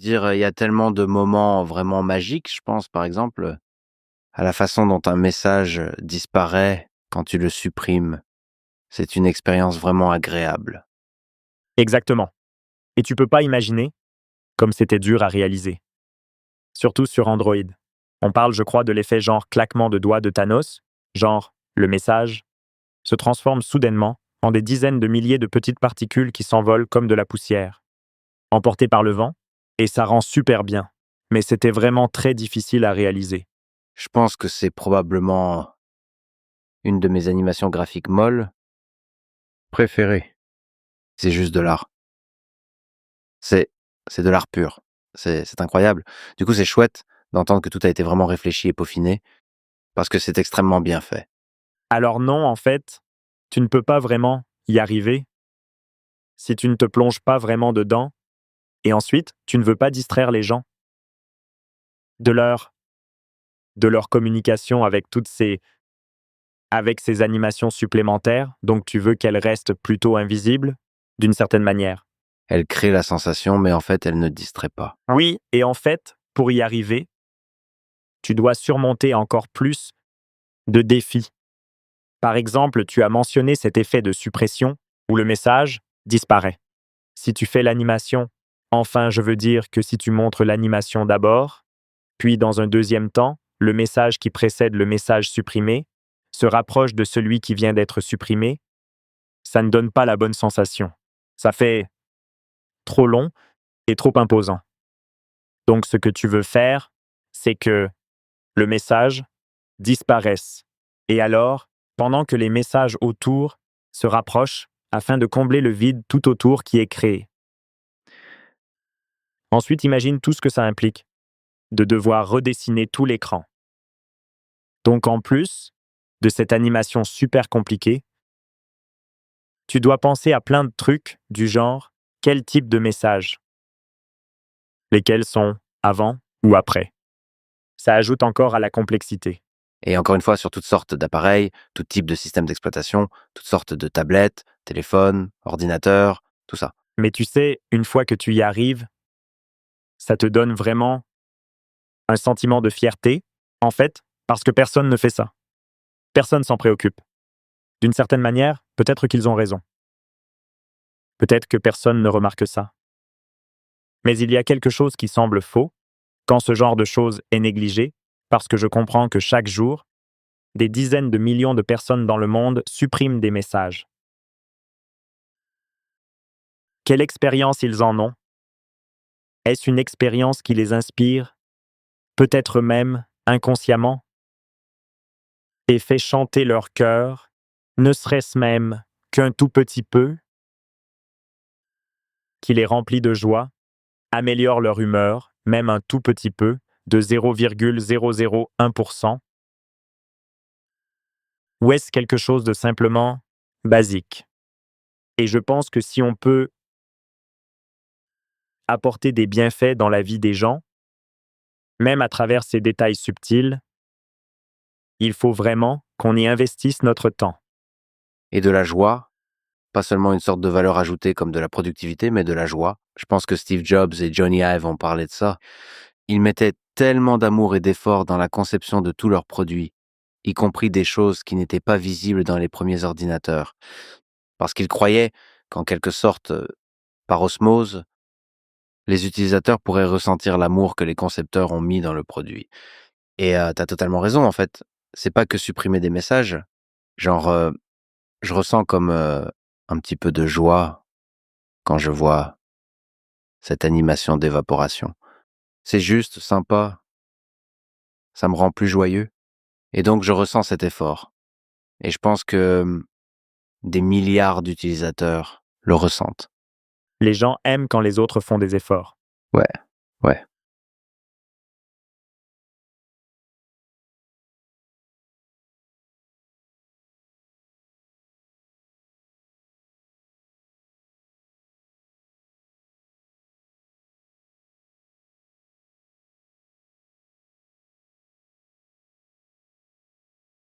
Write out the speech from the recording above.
Il y a tellement de moments vraiment magiques, je pense, par exemple, à la façon dont un message disparaît quand tu le supprimes. C'est une expérience vraiment agréable. Exactement. Et tu peux pas imaginer comme c'était dur à réaliser. Surtout sur Android. On parle, je crois, de l'effet genre claquement de doigts de Thanos, genre le message se transforme soudainement en des dizaines de milliers de petites particules qui s'envolent comme de la poussière, emportées par le vent, et ça rend super bien. Mais c'était vraiment très difficile à réaliser. Je pense que c'est probablement une de mes animations graphiques molles préférées. C'est juste de l'art. C'est c'est de l'art pur. C'est incroyable. Du coup, c'est chouette d'entendre que tout a été vraiment réfléchi et peaufiné parce que c'est extrêmement bien fait. Alors non, en fait, tu ne peux pas vraiment y arriver si tu ne te plonges pas vraiment dedans, et ensuite, tu ne veux pas distraire les gens de leur communication avec ces animations supplémentaires, donc tu veux qu'elles restent plutôt invisibles, d'une certaine manière. Elle crée la sensation, mais en fait, elle ne distrait pas. Oui, et en fait, pour y arriver, tu dois surmonter encore plus de défis. Par exemple, tu as mentionné cet effet de suppression où le message disparaît. Si tu fais l'animation, enfin, je veux dire que si tu montres l'animation d'abord, puis dans un deuxième temps, le message qui précède le message supprimé se rapproche de celui qui vient d'être supprimé, ça ne donne pas la bonne sensation. Ça fait trop long et trop imposant. Donc ce que tu veux faire, c'est que le message disparaisse. Et alors, pendant que les messages autour se rapprochent afin de combler le vide tout autour qui est créé. Ensuite, imagine tout ce que ça implique, de devoir redessiner tout l'écran. Donc en plus de cette animation super compliquée, tu dois penser à plein de trucs du genre quel type de message, lesquels sont avant ou après. Ça ajoute encore à la complexité. Et encore une fois, sur toutes sortes d'appareils, tout type de système d'exploitation, toutes sortes de tablettes, téléphones, ordinateurs, tout ça. Mais tu sais, une fois que tu y arrives, ça te donne vraiment un sentiment de fierté, en fait, parce que personne ne fait ça. Personne s'en préoccupe. D'une certaine manière, peut-être qu'ils ont raison. Peut-être que personne ne remarque ça. Mais il y a quelque chose qui semble faux quand ce genre de choses est négligé, parce que je comprends que chaque jour, des dizaines de millions de personnes dans le monde suppriment des messages. Quelle expérience ils en ont? Est-ce une expérience qui les inspire, peut-être même inconsciemment, et fait chanter leur cœur, ne serait-ce même qu'un tout petit peu, qui les remplit de joie, améliore leur humeur, même un tout petit peu, de 0,001%, ou est-ce quelque chose de simplement basique? Et je pense que si on peut apporter des bienfaits dans la vie des gens, même à travers ces détails subtils, il faut vraiment qu'on y investisse notre temps. Et de la joie, pas seulement une sorte de valeur ajoutée comme de la productivité, mais de la joie. Je pense que Steve Jobs et Johnny Ive ont parlé de ça. Ils mettaient tellement d'amour et d'efforts dans la conception de tous leurs produits, y compris des choses qui n'étaient pas visibles dans les premiers ordinateurs, parce qu'ils croyaient qu'en quelque sorte, par osmose, les utilisateurs pourraient ressentir l'amour que les concepteurs ont mis dans le produit. Et tu totalement raison, en fait. C'est pas que supprimer des messages. Genre, je ressens comme, un petit peu de joie quand je vois cette animation d'évaporation. C'est juste sympa, ça me rend plus joyeux et donc je ressens cet effort et je pense que, des milliards d'utilisateurs le ressentent. Les gens aiment quand les autres font des efforts. Ouais, ouais.